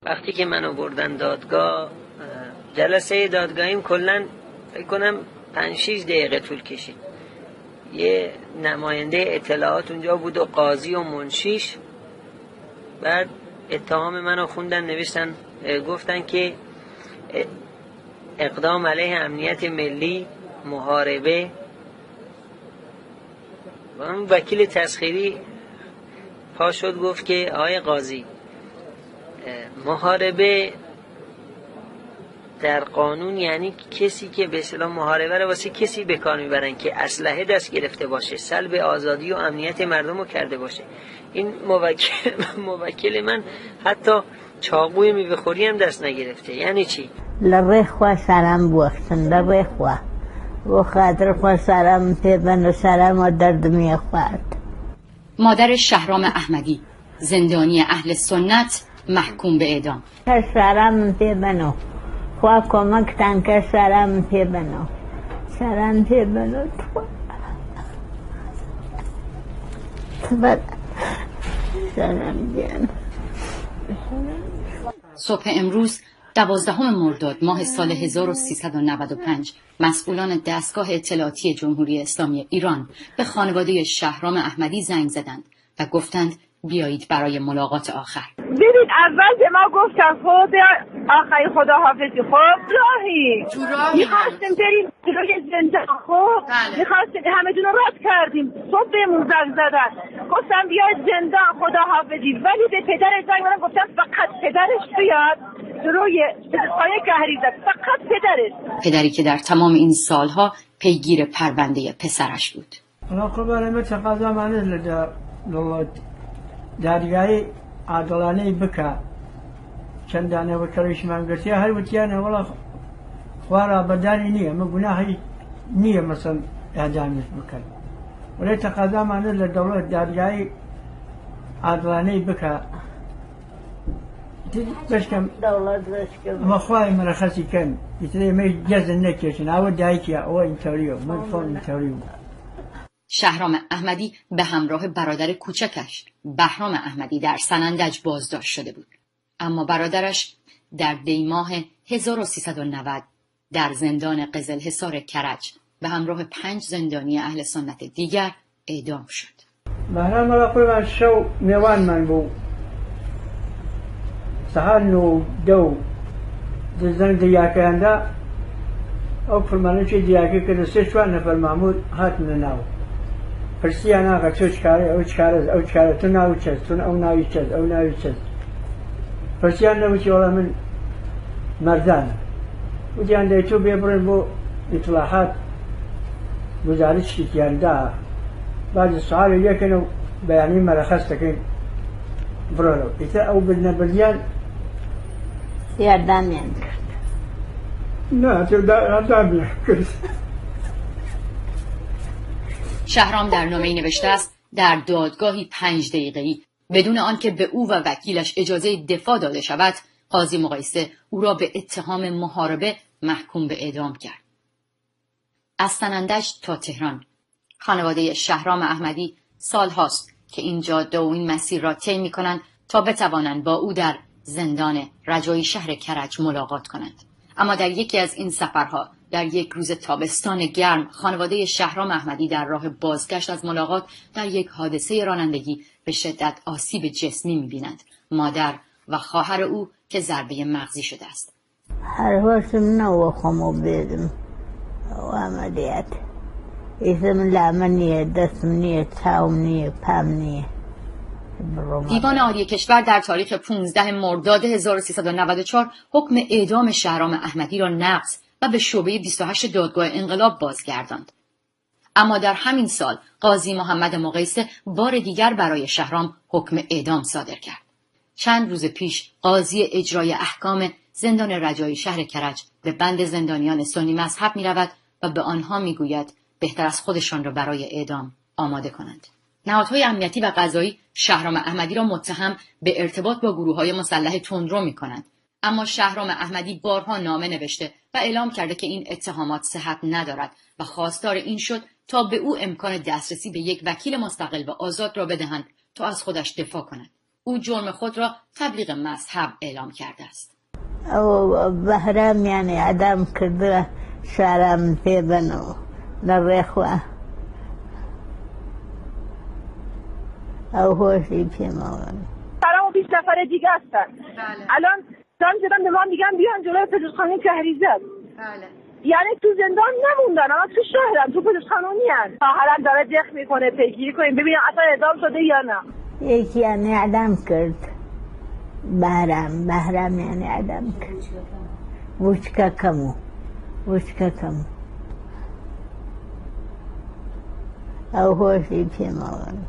وقتی که منو بردن دادگاه، جلسه دادگاهیم کلاً فکر کنم 5-6 دقیقه طول کشید. یه نماینده اطلاعات اونجا بود و قاضی و منشیش. بعد اتهام منو خوندن، نوشتن، گفتن که اقدام علیه امنیت ملی، محاربه. و اون وکیل تسخیری پا شد گفت که آقای قاضی، محاربه در قانون یعنی کسی که به اصطلاح محاربه رو واسه کسی به کار میبرن که اسلحه دست گرفته باشه، سلب آزادی و امنیت مردم رو کرده باشه. این موکل من حتی چاقوی میوه خوری هم دست نگرفته. یعنی چی؟ لبه خواه سرم بوختن، لبه خواه و خاطر خواه سرم پیبن و سرم و درد میخواد. مادر شهرام احمدی، زندانی اهل سنت، محکوم به اعدام. سرم پیبنو خواه کمک تن که سرم پیبنو، سرم پیبنو سرم جان. صبح امروز 12 مرداد ماه سال 1395 مسئولان دستگاه اطلاعاتی جمهوری اسلامی ایران به خانواده شهرام احمدی زنگ زدند و گفتند بیایید برای ملاقات آخر. ببین اول به ما گفتن خود آخری خداحافظی، خب راهی میخواستیم بریم جلوی زندان، خب میخواستیم همه دونو رد کردیم، صبح بهمون زنگ زدن گفتم بیاید زندان خداحافظی، ولی به پدرش زنگ زدن گفتم فقط پدرش بیاد جلوی پای گهری زد، فقط پدری که در تمام این سالها پیگیر پرونده پسرش بود. حالا قربان ما تقاضا منه دادگاهی عادلانه بکا چندانه وکرش من گرتی هر وتیانه والله خوارا بدانی نیه ما گناهی نیه مثلا اعدامش بکن ولی تقاضا منه لدولة دادگاهی عادلانه بکا بشكم ما خواهي مرخصي كان يتري ما يجزن نكيشن أو دايكي أو انتوريو من فون انتوريو. شهرام احمدی به همراه برادر کوچکش بهرام احمدی در سنندج بازداشت شده بود، اما برادرش در دی ماه 1390 در زندان قزلحصار کرج به همراه 5 زندانی اهل سنت دیگر اعدام شد. بهرام را شو میوان من بود سهانو دو زن دیاکاندا او فرمانه چه دیاکی که سه شوان نفر محمود هات من ناو پرسیانا که چه کاره او چاره تو ناو چه تو او ناوی چه او ناوی چه پرسیان نو چه ولی من مردان و جان دیتو بیبرن بو اطلاعات گزارش کیاندا بعد سوال یکنو بیانی مرخص تکین برولو ایتا او بالنبلیان یادم کرد. نه تو یادم کرد. شهرام در نامه‌ای نوشته است در دادگاهی 5 دقیقه‌ای بدون آنکه به او و وکیلش اجازه دفاع داده شود، قاضی مقایسه او را به اتهام محاربه محکوم به اعدام کرد. از سنندج تا تهران خانواده شهرام احمدی سال هاست که این جاده و این مسیر را طی می‌کنند تا بتوانند با او در زندان رجایی شهر کرج ملاقات کنند. اما در یکی از این سفرها در یک روز تابستان گرم خانواده شهرام احمدی در راه بازگشت از ملاقات در یک حادثه رانندگی به شدت آسیب جسمی می‌بینند. مادر و خواهر او که ضربه مغزی شده است. هر وقتم نو خمو بیدم و عملیات اسم لامنیه دستمنیه تاومنیه پامنیه. دیوان عالی کشور در تاریخ 15 مرداد 1394 حکم اعدام شهرام احمدی را نقض و به شعبه 28 دادگاه انقلاب بازگرداند. اما در همین سال قاضی محمد مقایسه بار دیگر برای شهرام حکم اعدام صادر کرد. چند روز پیش قاضی اجرای احکام زندان رجایی شهر کرج به بند زندانیان سنی مذهب می رود و به آنها می گوید بهتر از خودشان را برای اعدام آماده کنند. نهادهای امنیتی و قضایی شهرام احمدی را متهم به ارتباط با گروه‌های مسلح تندرو می‌کنند، اما شهرام احمدی بارها نامه نوشته و اعلام کرده که این اتهامات صحت ندارد و خواستار این شد تا به او امکان دسترسی به یک وکیل مستقل و آزاد را بدهند تا از خودش دفاع کند. او جرم خود را تبلیغ مذهب اعلام کرده است. او بهرام یعنی عدم کرده شهرم تیبنو در رخوه او هوشی پیمون سلام و 20 نفر دیگه هستن. الان زنگ زدم به ما میگن بیان جلوی پزشکخانه کهریزه. یعنی تو زندان نموندن اما تو شهرم تو پزشکخانه‌ای هستن. خواهرم داره جخ میکنه پیگیری کنیم ببینم اصلا اعدام شده یا نه. یکی یعنی عدم کرد بهرام یعنی عدم کرد وچکا کمو او هوشی پیمون